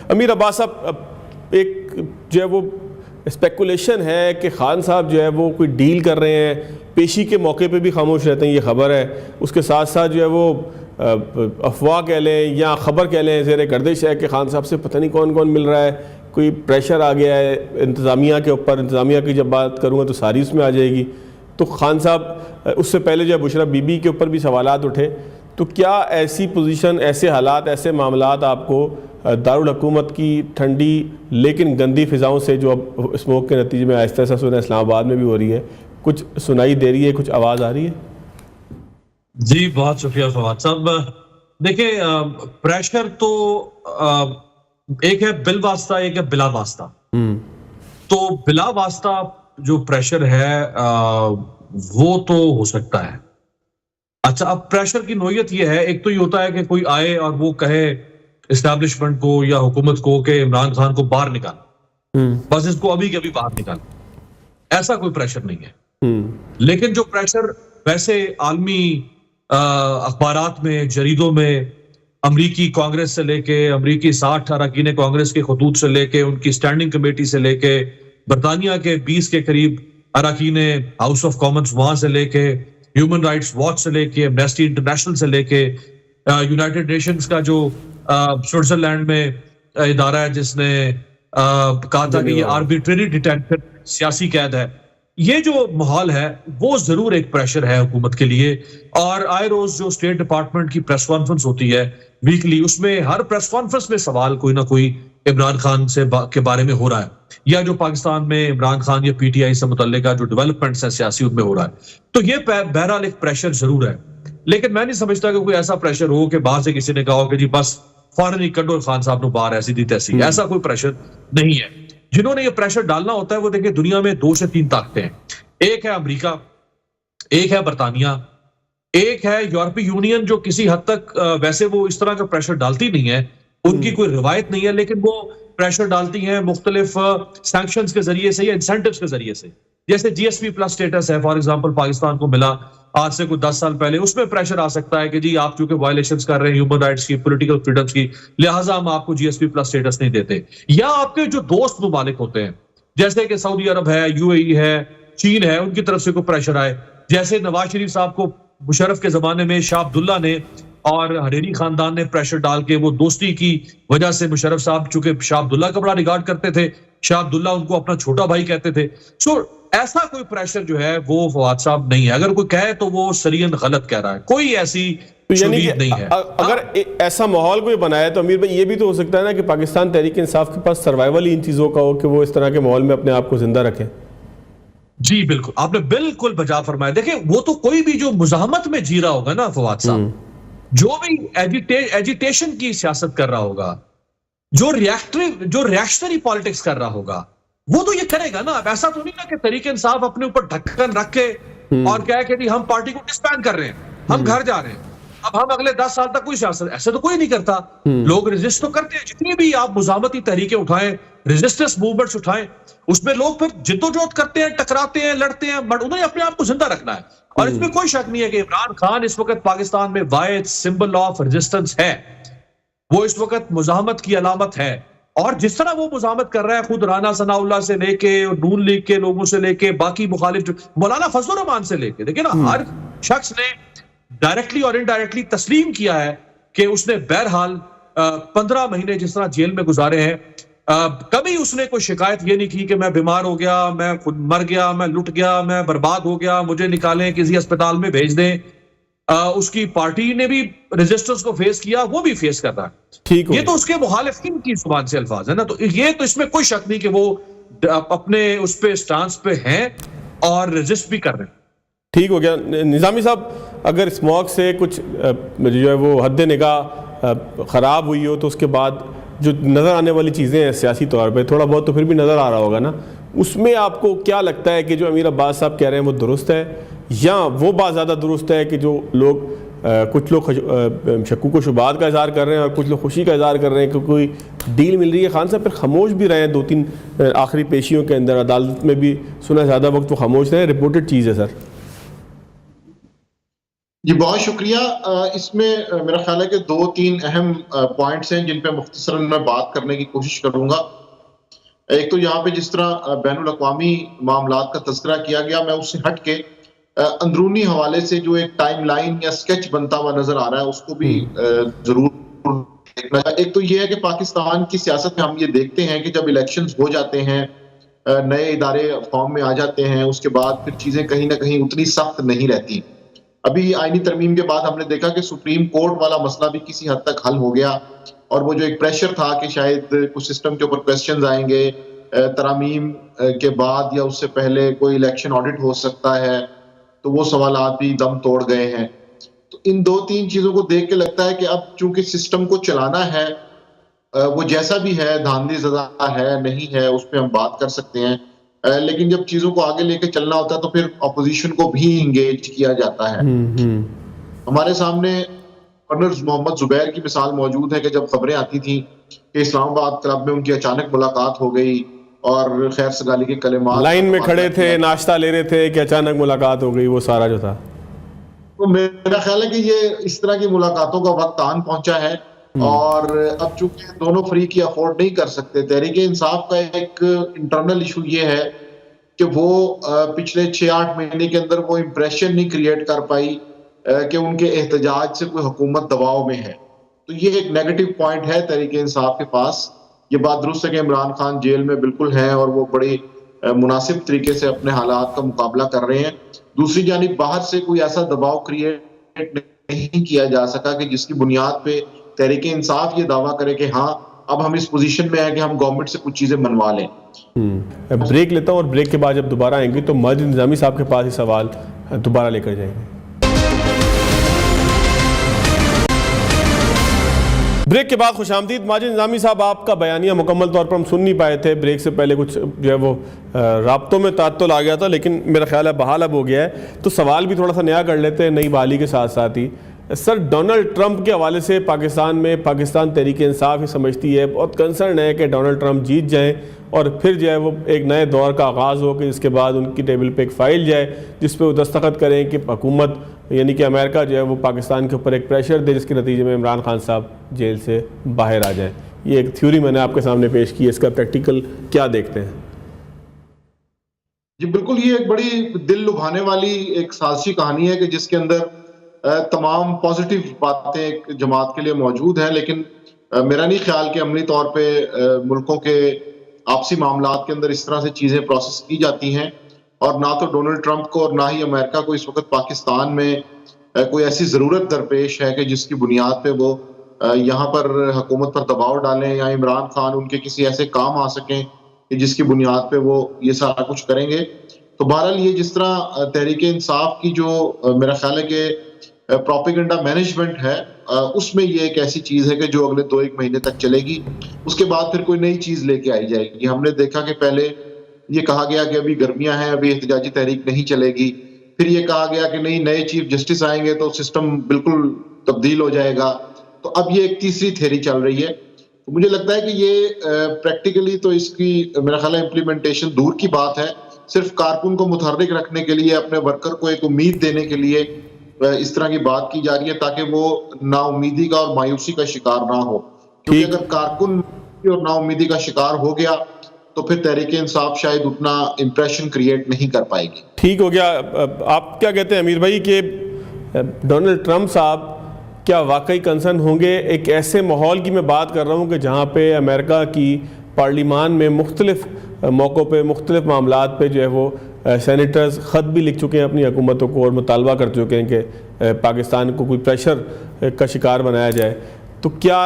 امیر عباس صاحب، ایک جو ہے وہ اسپیکولیشن ہے کہ خان صاحب جو ہے وہ کوئی ڈیل کر رہے ہیں، پیشی کے موقع پہ بھی خاموش رہتے ہیں، یہ خبر ہے، اس کے ساتھ ساتھ جو ہے وہ افواہ کہہ لیں یا خبر کہہ لیں زیر گردش ہے کہ خان صاحب سے پتہ نہیں کون کون مل رہا ہے، کوئی پریشر آ گیا ہے انتظامیہ کے اوپر، انتظامیہ کی جب بات کروں گا تو ساری اس میں آ جائے گی۔ تو خان صاحب اس سے پہلے جو ہے بشرا بی بی کے اوپر بھی سوالات اٹھے، تو کیا ایسی پوزیشن، ایسے حالات، ایسے معاملات آپ کو دارالحکومت کی ٹھنڈی لیکن گندی فضاؤں سے جو اب اسموک کے نتیجے میں آہستہ آہستہ سنا اسلام آباد میں بھی ہو رہی ہے، کچھ سنائی دے رہی ہے، کچھ آواز آ رہی ہے؟ جی بہت شکریہ فواد صاحب۔ دیکھیں پریشر تو ایک ہے بل واسطہ، ایک ہے بلا واسطہ۔ تو بلا واسطہ جو پریشر ہے وہ تو ہو سکتا ہے۔ اچھا، اب پریشر کی نوعیت یہ ہے، ایک تو یہ ہوتا ہے کہ کوئی آئے اور وہ کہے اسٹیبلشمنٹ کو یا حکومت کو کہ عمران خان کو باہر نکال، بس اس کو ابھی کے ابھی باہر نکال، ایسا کوئی پریشر نہیں ہے۔ لیکن جو پریشر ویسے عالمی اخبارات میں، جریدوں میں، امریکی کانگریس سے لے کے، امریکی 60 اراکین کانگریس کے خطوط سے لے کے، ان کی اسٹینڈنگ کمیٹی سے لے کے، برطانیہ کے 20 کے قریب اراکین ہاؤس آف کامنز وہاں سے لے کے، ہیومن رائٹس واچ سے لے کے، ایمنسٹی انٹرنیشنل سے لے کے، یونائٹڈ نیشنز کا جو سوئٹزرلینڈ میں ادارہ ہے جس نے کہا تھا کہ یہ آربیٹری ڈیٹینشن سیاسی قید ہے، یہ جو ماحول ہے وہ ضرور ایک پریشر ہے حکومت کے لیے۔ اور آئے روز جو اسٹیٹ ڈپارٹمنٹ کی پریس کانفرنس ہوتی ہے ویکلی، اس میں ہر پریس کانفرنس میں سوال کوئی نہ کوئی عمران خان کے بارے میں ہو رہا ہے، یا جو پاکستان میں عمران خان یا پی ٹی آئی سے متعلقہ جو ڈیولپمنٹس ہیں سیاسی ان میں ہو رہا ہے۔ تو یہ بہرحال ایک پریشر ضرور ہے، لیکن میں نہیں سمجھتا کہ کوئی ایسا پریشر ہو کہ باہر سے کسی نے کہا ہو کہ جی بس فوراً ہی کڈو خان صاحب نو باہر، ایسی دی تیسی، ایسا کوئی پریشر نہیں ہے۔ جنہوں نے یہ پریشر ڈالنا ہوتا ہے وہ دیکھیں دنیا میں 2 سے 3 طاقتیں ہیں، ایک ہے امریکہ، ایک ہے برطانیہ، ایک ہے یورپی یونین، جو کسی حد تک ویسے وہ اس طرح کا پریشر ڈالتی نہیں ہے، ان کی کوئی روایت نہیں ہے، لیکن وہ پریشر ڈالتی ہیں مختلف سینکشنز کے ذریعے سے یا انسینٹیوز کے ذریعے سے۔ جیسے جی ایس پی پلس سٹیٹس ہے فار ایگزامپل پاکستان کو ملا آج سے کوئی 10 سال پہلے، اس میں پریشر آ سکتا ہے کہ جی آپ چونکہ وائلیشنز کر رہے ہیں ہیومن رائٹس کی، پولیٹیکل فریڈمز کی، لہٰذا ہم آپ کو جی ایس پی پلس سٹیٹس نہیں دیتے۔ یا آپ کے جو دوست ممالک ہوتے ہیں جیسے کہ سعودی عرب ہے، یو اے ای ہے، چین ہے، ان کی طرف سے کوئی پریشر آئے، جیسے نواز شریف صاحب کو مشرف کے زمانے میں شاہ عبداللہ نے اور حریری خاندان نے پریشر ڈال کے، وہ دوستی کی وجہ سے مشرف صاحب چونکہ شاہ عبداللہ کا بڑا ریگارڈ کرتے تھے، شاہ عبداللہ ان کو اپنا چھوٹا بھائی کہتے تھے۔ سو ایسا کوئی پریشر جو ہے وہ فواد صاحب نہیں ہے، اگر کوئی کہے تو وہ سرین غلط کہہ رہا ہے، کوئی ایسی شعوریت نہیں ہے۔ اگر ایسا ماحول کوئی بنایا تو امیر بھائی یہ بھی تو ہو سکتا ہے نا کہ پاکستان تحریک انصاف کے پاس سروائیول ہی ان چیزوں کا ہو کہ وہ اس طرح کے ماحول میں اپنے آپ کو زندہ رکھیں۔ جی بالکل، آپ نے بالکل بجا فرمایا۔ دیکھیں وہ تو کوئی بھی جو مزاحمت میں جی رہا ہوگا نا فواد صاحب، جو بھی ایجیٹیشن کی سیاست کر رہا ہوگا، جو ریئیکشنری پالیٹکس کر رہا ہوگا، وہ تو یہ کرے گا نا۔ اب ایسا تو نہیں نا کہ تحریک انصاف اپنے اوپر ڈھکن رکھ کے اور کہے کہ ہم پارٹی کو ڈسبینڈ کر رہے ہیں، ہم گھر جا رہے ہیں، اب ہم اگلے 10 سال تک کوئی سیاست، ایسے تو کوئی نہیں کرتا۔ لوگ ریزسٹ تو کرتے ہیں، جتنی بھی آپ مزاحمتی تحریکیں اٹھائیں، ریزسٹنس موومنٹس اٹھائیں، اس میں لوگ پھر جدوجہد کرتے ہیں، ٹکراتے ہیں، لڑتے ہیں، بٹ انہیں اپنے آپ کو زندہ رکھنا ہے۔ اور اس میں کوئی شک نہیں ہے کہ عمران خان اس وقت پاکستان میں واحد سمبل آف ریزسٹنس ہے، وہ اس وقت مزاحمت کی علامت ہے۔ اور جس طرح وہ مزاحمت کر رہا ہے خود رانا ثناء اللہ سے لے کے، نون لیگ کے لوگوں سے لے کے، باقی مخالف مولانا فضل الرحمان سے لے کے، دیکھیں نا ہر شخص نے ڈائریکٹلی اور انڈائریکٹلی تسلیم کیا ہے کہ اس نے بہرحال 15 مہینے جس طرح جیل میں گزارے ہیں، کبھی اس نے کوئی شکایت یہ نہیں کی کہ میں بیمار ہو گیا، میں خود مر گیا، میں لٹ گیا، میں برباد ہو گیا، مجھے نکالیں، کسی اسپتال میں بھیج دیں۔ اس کی پارٹی نے بھی ریزسٹنس کو فیس کیا، وہ بھی فیس کر رہا ہے۔ یہ تو اس کے مخالفین کی زبان سے الفاظ ہے نا، تو یہ تو اس میں کوئی شک نہیں کہ وہ اپنے اس پہ سٹانس پہ ہیں اور ریزسٹ بھی کر رہے ہیں۔ ٹھیک ہو گیا نظامی صاحب، اگر اسموک سے کچھ جو ہے وہ حد نگاہ خراب ہوئی ہو تو اس کے بعد جو نظر آنے والی چیزیں ہیں سیاسی طور پہ تھوڑا بہت تو پھر بھی نظر آ رہا ہوگا نا، اس میں آپ کو کیا لگتا ہے کہ جو امیر عباس صاحب کہہ رہے ہیں وہ درست ہے، یا وہ بات زیادہ درست ہے کہ جو لوگ کچھ لوگ شکوک و شبہات کا اظہار کر رہے ہیں اور کچھ لوگ خوشی کا اظہار کر رہے ہیں کہ کوئی ڈیل مل رہی ہے؟ خان صاحب پھر خاموش بھی رہے ہیں 2-3 آخری پیشیوں کے اندر، عدالت میں بھی سنا زیادہ وقت وہ خاموش رہے، رپورٹڈ چیز ہے سر۔ جی بہت شکریہ. اس میں میرا خیال ہے کہ 2-3 اہم پوائنٹس ہیں جن پہ مختصراً میں بات کرنے کی کوشش کروں گا. ایک تو یہاں پہ جس طرح بین الاقوامی معاملات کا تذکرہ کیا گیا، میں اس سے ہٹ کے اندرونی حوالے سے جو ایک ٹائم لائن یا سکیچ بنتا ہوا نظر آ رہا ہے اس کو بھی ضرور دیکھنا ہے. ایک تو یہ ہے کہ پاکستان کی سیاست میں ہم یہ دیکھتے ہیں کہ جب الیکشنز ہو جاتے ہیں، نئے ادارے فارم میں آ جاتے ہیں، اس کے بعد پھر چیزیں کہیں نہ کہیں اتنی سخت نہیں رہتی. ابھی آئینی ترمیم کے بعد ہم نے دیکھا کہ سپریم کورٹ والا مسئلہ بھی کسی حد تک حل ہو گیا، اور وہ جو ایک پریشر تھا کہ شاید کچھ سسٹم کے اوپر کویسچنز آئیں گے ترامیم کے بعد یا اس سے پہلے کوئی الیکشن آڈٹ ہو سکتا ہے، تو وہ سوالات بھی دم توڑ گئے ہیں. تو ان 2-3 چیزوں کو دیکھ کے لگتا ہے کہ اب چونکہ سسٹم کو چلانا ہے، وہ جیسا بھی ہے، دھاندلی زدہ ہے نہیں ہے، اس پہ ہم بات کر سکتے ہیں، لیکن جب چیزوں کو آگے لے کے چلنا ہوتا ہے تو پھر اپوزیشن کو بھی انگیج کیا جاتا ہے. ہمارے سامنے گورنر محمد زبیر کی مثال موجود ہے کہ جب خبریں آتی تھیں کہ اسلام آباد کلب میں ان کی اچانک ملاقات ہو گئی اور خیر سگالی کے کلمات لائن میں کھڑے تھے، ناشتہ لے رہے تھے کہ اچانک ملاقات ہو گئی، وہ سارا جو تھا. تو میرا خیال ہے کہ یہ اس طرح کی ملاقاتوں کا وقت آن پہنچا ہے، اور اب چونکہ دونوں فریق یہ افورڈ نہیں کر سکتے. تحریک انصاف کا ایک انٹرنل ایشو یہ ہے کہ وہ پچھلے 6-8 مہینے کے اندر وہ امپریشن نہیں کریٹ کر پائی کہ ان کے احتجاج سے کوئی حکومت دباؤ میں ہے. تو یہ ایک نیگیٹو پوائنٹ ہے تحریک انصاف کے پاس. یہ بات درست ہے کہ عمران خان جیل میں بالکل ہیں اور وہ بڑی مناسب طریقے سے اپنے حالات کا مقابلہ کر رہے ہیں. دوسری جانب باہر سے کوئی ایسا دباؤ کریٹ نہیں کیا جا سکا کہ جس کی بنیاد پہ تحریک انصاف یہ دعویٰ کرے کہ ہاں اب ہم اس پوزیشن میں ہیں کہ ہم گورنمنٹ سے کچھ چیزیں منوا لیں. بریک لیتا ہوں اور بریک کے بعد جب دوبارہ آئیں گے تو ماجد نظامی صاحب کے پاس یہ سوال دوبارہ لے کر جائیں گے. بریک کے بعد خوش آمدید. ماجد نظامی صاحب، آپ کا بیانیہ مکمل طور پر ہم سن نہیں پائے تھے، بریک سے پہلے کچھ جو ہے وہ رابطوں میں تعطل آ گیا تھا، لیکن میرا خیال ہے بحال اب ہو گیا ہے. تو سوال بھی تھوڑا سا نیا کر لیتے ہیں نئی بحالی کے ساتھ ساتھ ہی. سر، ڈونلڈ ٹرمپ کے حوالے سے پاکستان تحریک انصاف ہی سمجھتی ہے، بہت کنسرن ہے کہ ڈونلڈ ٹرمپ جیت جائیں اور پھر جو ہے وہ ایک نئے دور کا آغاز ہو کہ جس کے بعد ان کی ٹیبل پہ ایک فائل جائے جس پہ وہ دستخط کریں کہ حکومت یعنی کہ امریکہ جو ہے وہ پاکستان کے اوپر ایک پریشر دے جس کے نتیجے میں عمران خان صاحب جیل سے باہر آ جائیں. یہ ایک تھیوری میں نے آپ کے سامنے پیش کی ہے، اس کا پریکٹیکل کیا دیکھتے ہیں؟ جی بالکل، یہ ایک بڑی دل لبھانے والی ایک سازشی کہانی ہے کہ جس کے اندر تمام پازیٹیو باتیں ایک جماعت کے لیے موجود ہیں، لیکن میرا نہیں خیال کہ عملی طور پہ ملکوں کے آپسی معاملات کے اندر اس طرح سے چیزیں پروسیس کی جاتی ہیں. اور نہ تو ڈونلڈ ٹرمپ کو اور نہ ہی امریکہ کو اس وقت پاکستان میں کوئی ایسی ضرورت درپیش ہے کہ جس کی بنیاد پہ وہ یہاں پر حکومت پر دباؤ ڈالیں یا عمران خان ان کے کسی ایسے کام آ سکیں کہ جس کی بنیاد پہ وہ یہ سارا کچھ کریں گے. تو بہرحال یہ جس طرح تحریک انصاف کی جو میرا خیال ہے کہ پروپیگنڈا مینجمنٹ ہے، اس میں یہ ایک ایسی چیز ہے کہ جو اگلے 2-1 مہینے تک چلے گی. اس کے بعد پھر کوئی نئی چیز لے کے آئی جائے گی. ہم نے دیکھا کہ پہلے یہ کہا گیا کہ ابھی گرمیاں ہیں، ابھی احتجاجی تحریک نہیں چلے گی. پھر یہ کہا گیا کہ نہیں، نئے چیف جسٹس آئیں گے تو سسٹم بالکل تبدیل ہو جائے گا. تو اب یہ ایک تیسری تھیوری چل رہی ہے. تو مجھے لگتا ہے کہ یہ پریکٹیکلی تو اس کی میرا خیال ہے امپلیمنٹیشن دور کی بات ہے. صرف کارکن کو متحرک رکھنے کے لیے، اپنے ورکر کو ایک امید دینے کے لیے اس طرح کی بات کی جا رہی ہے تاکہ وہ نا امیدی کا اور مایوسی کا شکار نہ ہو. کیونکہ اگر کارکن اور نا امیدی کا شکار ہو گیا تو پھر تحریک انصاف شاید اتنا امپریشن کریٹ نہیں کر پائے گی. ٹھیک ہو گیا. آپ کیا کہتے ہیں امیر بھائی کہ ڈونلڈ ٹرمپ صاحب کیا واقعی کنسرن ہوں گے؟ ایک ایسے ماحول کی میں بات کر رہا ہوں کہ جہاں پہ امریکہ کی پارلیمان میں مختلف موقعوں پہ مختلف معاملات پہ جو ہے وہ سینیٹرز خط بھی لکھ چکے ہیں اپنی حکومتوں کو اور مطالبہ کر چکے ہیں کہ پاکستان کو کوئی پریشر کا شکار بنایا جائے. تو کیا